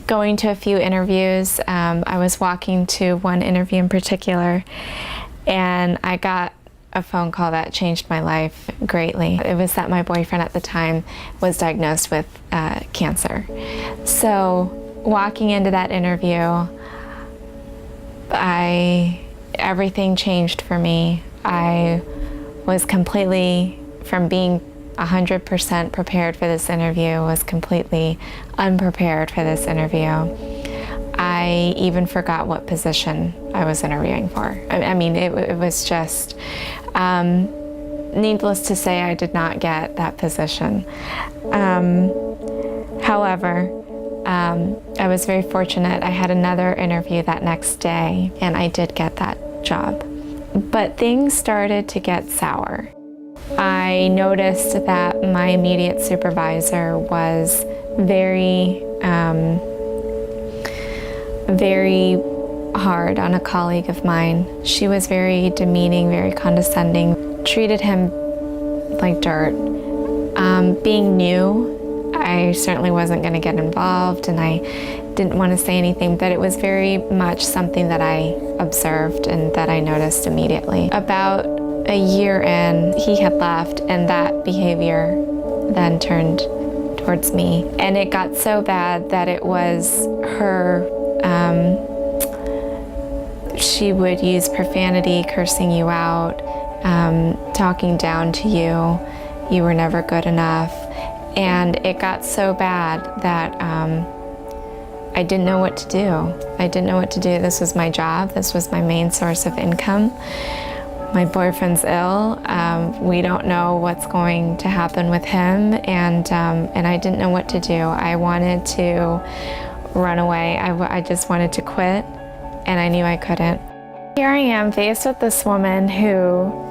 going to a few interviews. I was walking to one interview in particular, and I got a phone call that changed my life greatly. It was that my boyfriend at the time was diagnosed with cancer. So walking into that interview, everything changed for me. I was completely, from being 100% prepared for this interview, was completely unprepared for this interview. I even forgot what position I was interviewing for. I mean, it was just, needless to say, I did not get that position. However, I was very fortunate. I had another interview that next day, and I did get that job. But things started to get sour. I noticed that my immediate supervisor was very hard on a colleague of mine. She was very demeaning, very condescending, treated him like dirt. Being new, I certainly wasn't going to get involved, and I didn't want to say anything, but it was very much something that I observed and that I noticed immediately. About a year in, he had left, and that behavior then turned towards me. And it got so bad that it was her, she would use profanity, cursing you out, talking down to you. You were never good enough. And it got so bad that I didn't know what to do. I didn't know what to do. This was my job. This was my main source of income. My boyfriend's ill. We don't know what's going to happen with him, and I didn't know what to do. I wanted to run away. I just wanted to quit, and I knew I couldn't. Here I am faced with this woman who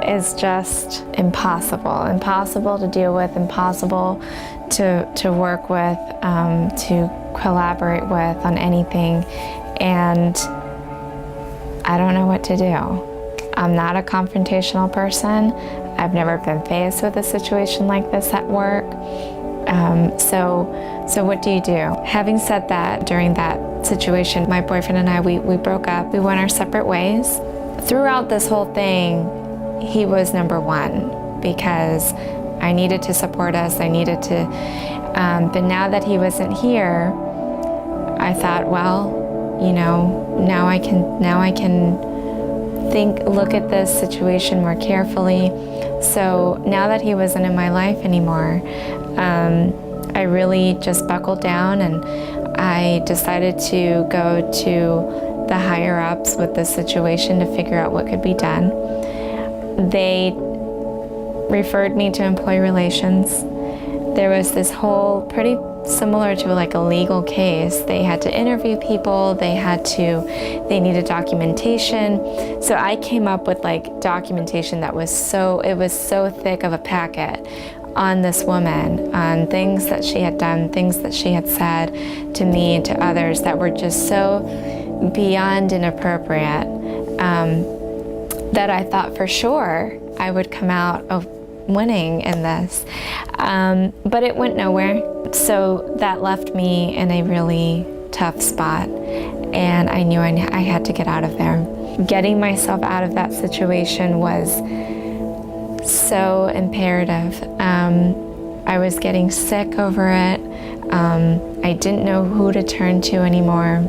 is just impossible to deal with, impossible to work with, to collaborate with on anything, and I don't know what to do. I'm not a confrontational person. I've never been faced with a situation like this at work. So what do you do? Having said that, during that situation, my boyfriend and I, we broke up. We went our separate ways. Throughout this whole thing, he was number one because I needed to support us. I needed to, but now that he wasn't here, I thought, well, you know, now I can look at this situation more carefully. So now that he wasn't in my life anymore, I really just buckled down, and I decided to go to the higher ups with this situation to figure out what could be done. They referred me to employee relations. There was this whole, pretty similar to like a legal case. They had to interview people, they needed documentation. So I came up with like documentation that was so thick of a packet on this woman, on things that she had done, things that she had said to me and to others that were just so beyond inappropriate, that I thought for sure I would come out of winning in this. But it went nowhere. So that left me in a really tough spot, and I knew I had to get out of there. Getting myself out of that situation was so imperative. I was getting sick over it. I didn't know who to turn to anymore.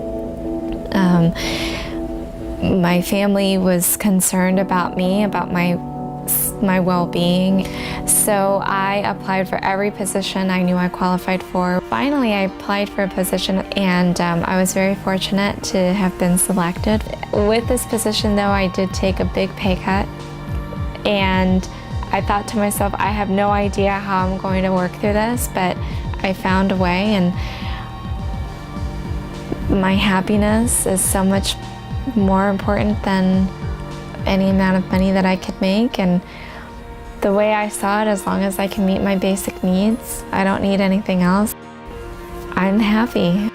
My family was concerned about me, about my well-being. So I applied for every position I knew I qualified for. Finally, I applied for a position, and I was very fortunate to have been selected. With this position, though, I did take a big pay cut, and I thought to myself, I have no idea how I'm going to work through this, but I found a way, and my happiness is so much more important than any amount of money that I could make. And the way I saw it, as long as I can meet my basic needs, I don't need anything else, I'm happy.